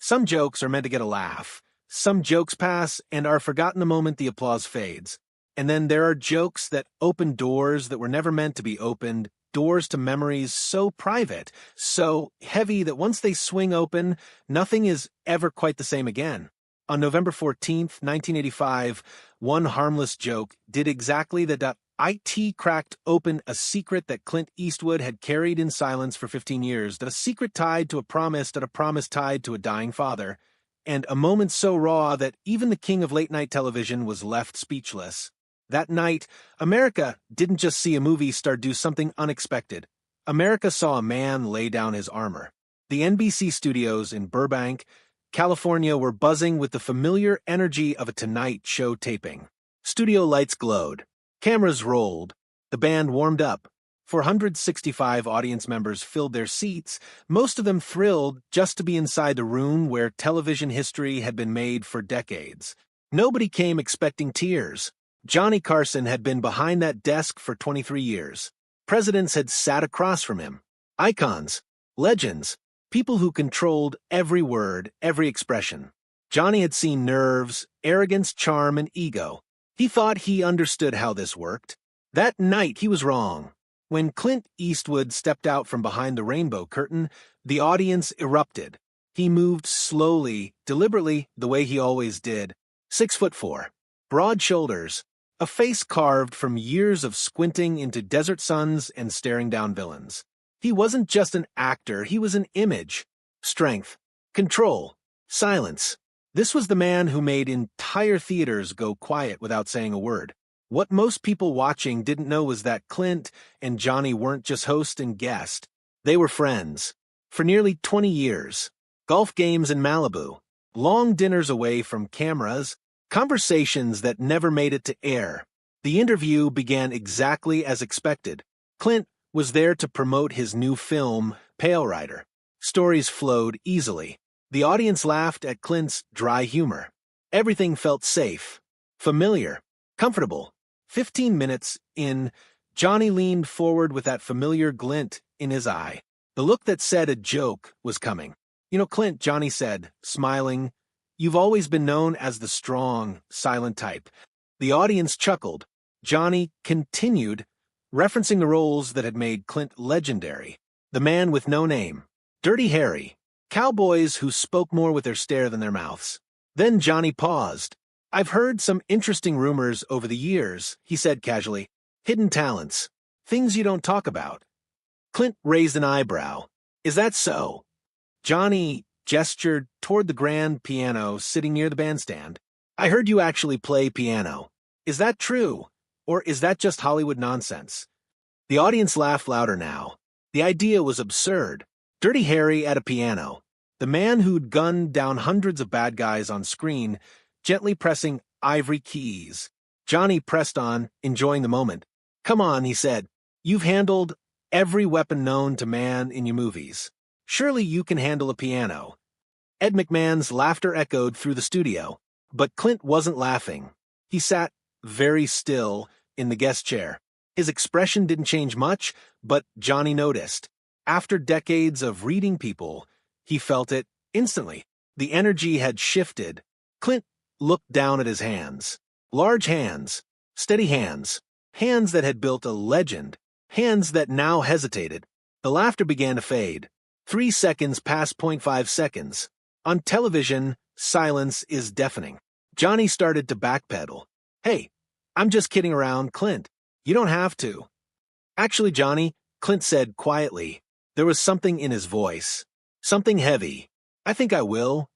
Some jokes are meant to get a laugh. Some jokes pass and are forgotten the moment the applause fades. And then there are jokes that open doors that were never meant to be opened, doors to memories so private, so heavy that once they swing open, nothing is ever quite the same again. On November 14th, 1985, one harmless joke did exactly that. It cracked open a secret that Clint Eastwood had carried in silence for 15 years, that a secret tied to a promise, that a promise tied to a dying father, and a moment so raw that even the king of late-night television was left speechless. That night, America didn't just see a movie star do something unexpected. America saw a man lay down his armor. The NBC studios in Burbank, California were buzzing with the familiar energy of a Tonight Show taping. Studio lights glowed. Cameras rolled. The band warmed up. 465 audience members filled their seats, most of them thrilled just to be inside the room where television history had been made for decades. Nobody came expecting tears. Johnny Carson had been behind that desk for 23 years. Presidents had sat across from him. Icons, legends, people who controlled every word, every expression. Johnny had seen nerves, arrogance, charm, and ego. He thought he understood how this worked. That night he was wrong. When Clint Eastwood stepped out from behind the rainbow curtain, the audience erupted. He moved slowly, deliberately, the way he always did. 6'4", broad shoulders, a face carved from years of squinting into desert suns and staring down villains. He wasn't just an actor, he was an image. Strength, control, silence. This was the man who made entire theaters go quiet without saying a word. What most people watching didn't know was that Clint and Johnny weren't just host and guest. They were friends. For nearly 20 years. Golf games in Malibu. Long dinners away from cameras. Conversations that never made it to air. The interview began exactly as expected. Clint was there to promote his new film, Pale Rider. Stories flowed easily. The audience laughed at Clint's dry humor. Everything felt safe, familiar, comfortable. 15 minutes in, Johnny leaned forward with that familiar glint in his eye. The look that said a joke was coming. "You know, Clint," Johnny said, smiling, "you've always been known as the strong, silent type." The audience chuckled. Johnny continued, referencing the roles that had made Clint legendary. The Man with No Name, Dirty Harry, cowboys who spoke more with their stare than their mouths. Then Johnny paused. "I've heard some interesting rumors over the years," he said casually. "Hidden talents. Things you don't talk about." Clint raised an eyebrow. "Is that so?" Johnny gestured toward the grand piano sitting near the bandstand. "I heard you actually play piano. Is that true? Or is that just Hollywood nonsense?" The audience laughed louder now. The idea was absurd. Dirty Harry at a piano. The man who'd gunned down hundreds of bad guys on screen, gently pressing ivory keys. Johnny pressed on, enjoying the moment. "Come on," he said. "You've handled every weapon known to man in your movies. Surely you can handle a piano." Ed McMahon's laughter echoed through the studio. But Clint wasn't laughing. He sat very still in the guest chair. His expression didn't change much, but Johnny noticed. After decades of reading people, he felt it instantly. The energy had shifted. Clint looked down at his hands. Large hands, steady hands, hands that had built a legend, hands that now hesitated. The laughter began to fade. 3 seconds past 0.5 seconds. On television, silence is deafening. Johnny started to backpedal. "Hey, I'm just kidding around, Clint. You don't have to." "Actually, Johnny," Clint said quietly. There was something in his voice. Something heavy. "I think I will."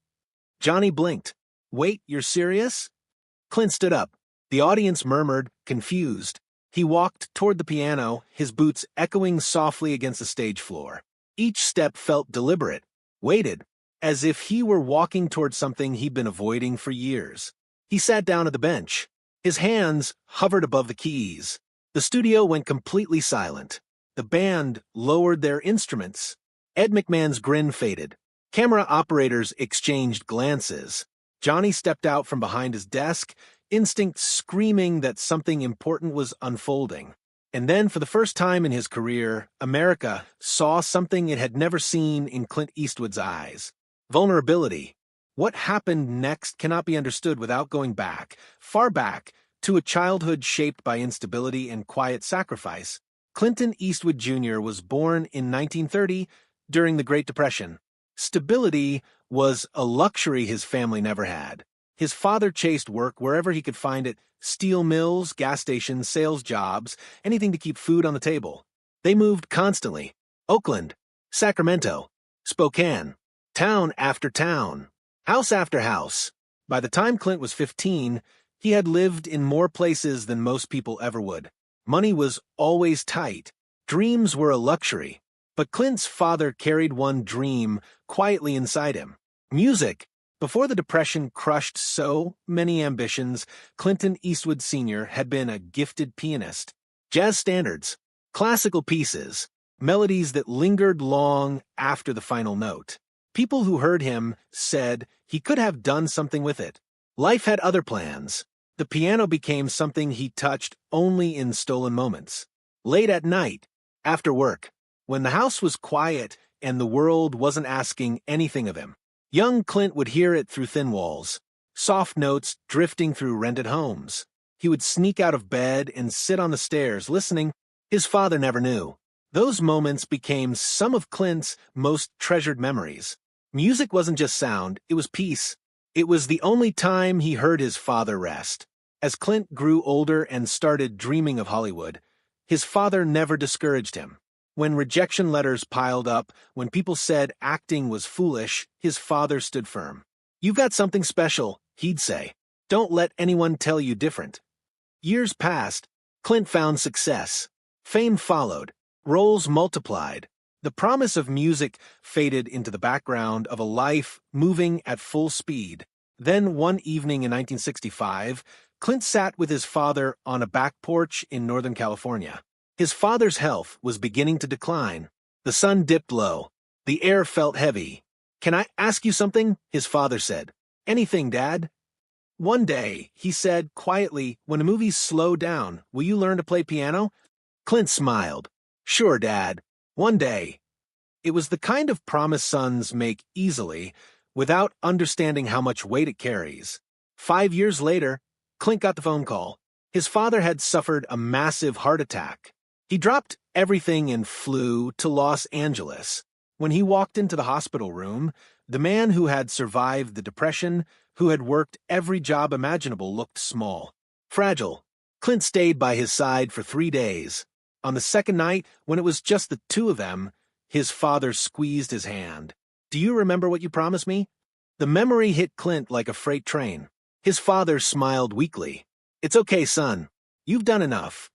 Johnny blinked. "Wait, you're serious?" Clint stood up. The audience murmured, confused. He walked toward the piano, his boots echoing softly against the stage floor. Each step felt deliberate, weighted, as if he were walking toward something he'd been avoiding for years. He sat down at the bench. His hands hovered above the keys. The studio went completely silent. The band lowered their instruments. Ed McMahon's grin faded. Camera operators exchanged glances. Johnny stepped out from behind his desk, instinct screaming that something important was unfolding. And then, for the first time in his career, America saw something it had never seen in Clint Eastwood's eyes. Vulnerability. What happened next cannot be understood without going back, far back, to a childhood shaped by instability and quiet sacrifice. Clint Eastwood Jr. was born in 1930 during the Great Depression. Stability was a luxury his family never had. His father chased work wherever he could find it: steel mills, gas stations, sales jobs, anything to keep food on the table. They moved constantly. Oakland, Sacramento, Spokane, town after town, house after house. By the time Clint was 15, he had lived in more places than most people ever would. Money was always tight. Dreams were a luxury. But Clint's father carried one dream quietly inside him: music. Before the Depression crushed so many ambitions, Clint Eastwood Sr. had been a gifted pianist. Jazz standards, classical pieces, melodies that lingered long after the final note. People who heard him said he could have done something with it. Life had other plans. The piano became something he touched only in stolen moments. Late at night, after work, when the house was quiet and the world wasn't asking anything of him, young Clint would hear it through thin walls, soft notes drifting through rented homes. He would sneak out of bed and sit on the stairs listening. His father never knew. Those moments became some of Clint's most treasured memories. Music wasn't just sound, it was peace. It was the only time he heard his father rest. As Clint grew older and started dreaming of Hollywood, his father never discouraged him. When rejection letters piled up, when people said acting was foolish, his father stood firm. "You've got something special," he'd say. "Don't let anyone tell you different." Years passed. Clint found success. Fame followed. Roles multiplied. The promise of music faded into the background of a life moving at full speed. Then one evening in 1965, Clint sat with his father on a back porch in Northern California. His father's health was beginning to decline. The sun dipped low. The air felt heavy. "Can I ask you something?" his father said. "Anything, Dad." One day, he said quietly, "When a movie's slowed down, will you learn to play piano?" Clint smiled. "Sure, Dad. One day." It was the kind of promise sons make easily, without understanding how much weight it carries. 5 years later, Clint got the phone call. His father had suffered a massive heart attack. He dropped everything and flew to Los Angeles. When he walked into the hospital room, the man who had survived the Depression, who had worked every job imaginable, looked small, fragile. Clint stayed by his side for 3 days. On the second night, when it was just the two of them, his father squeezed his hand. "Do you remember what you promised me?" The memory hit Clint like a freight train. His father smiled weakly. "It's okay, son. You've done enough."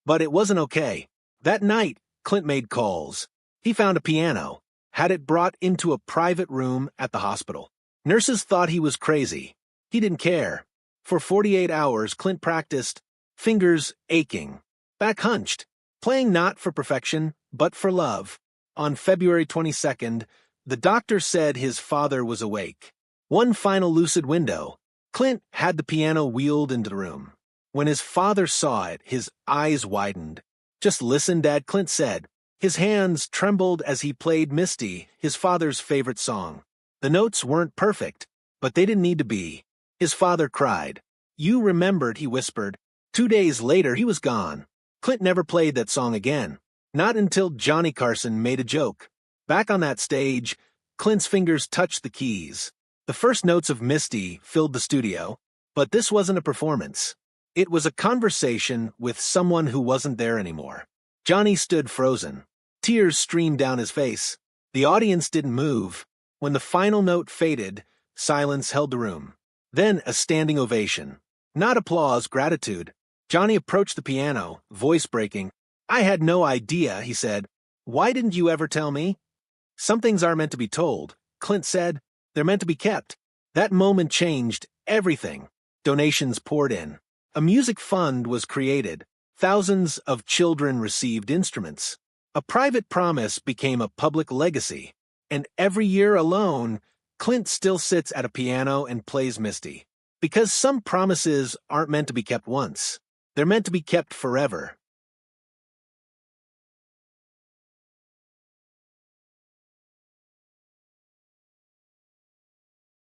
But it wasn't okay. That night, Clint made calls. He found a piano, had it brought into a private room at the hospital. Nurses thought he was crazy. He didn't care. For 48 hours, Clint practiced, fingers aching, back hunched, playing not for perfection, but for love. On February 22nd, the doctor said his father was awake. One final lucid window. Clint had the piano wheeled into the room. When his father saw it, his eyes widened. "Just listen, Dad," Clint said. His hands trembled as he played Misty, his father's favorite song. The notes weren't perfect, but they didn't need to be. His father cried. "You remembered," he whispered. 2 days later, he was gone. Clint never played that song again. Not until Johnny Carson made a joke. Back on that stage, Clint's fingers touched the keys. The first notes of Misty filled the studio, but this wasn't a performance. It was a conversation with someone who wasn't there anymore. Johnny stood frozen. Tears streamed down his face. The audience didn't move. When the final note faded, silence held the room. Then a standing ovation. Not applause, gratitude. Johnny approached the piano, voice breaking. "I had no idea," he said. "Why didn't you ever tell me?" "Some things aren't meant to be told," Clint said. "They're meant to be kept." That moment changed everything. Donations poured in. A music fund was created. Thousands of children received instruments. A private promise became a public legacy. And every year alone, Clint still sits at a piano and plays Misty. Because some promises aren't meant to be kept once. They're meant to be kept forever.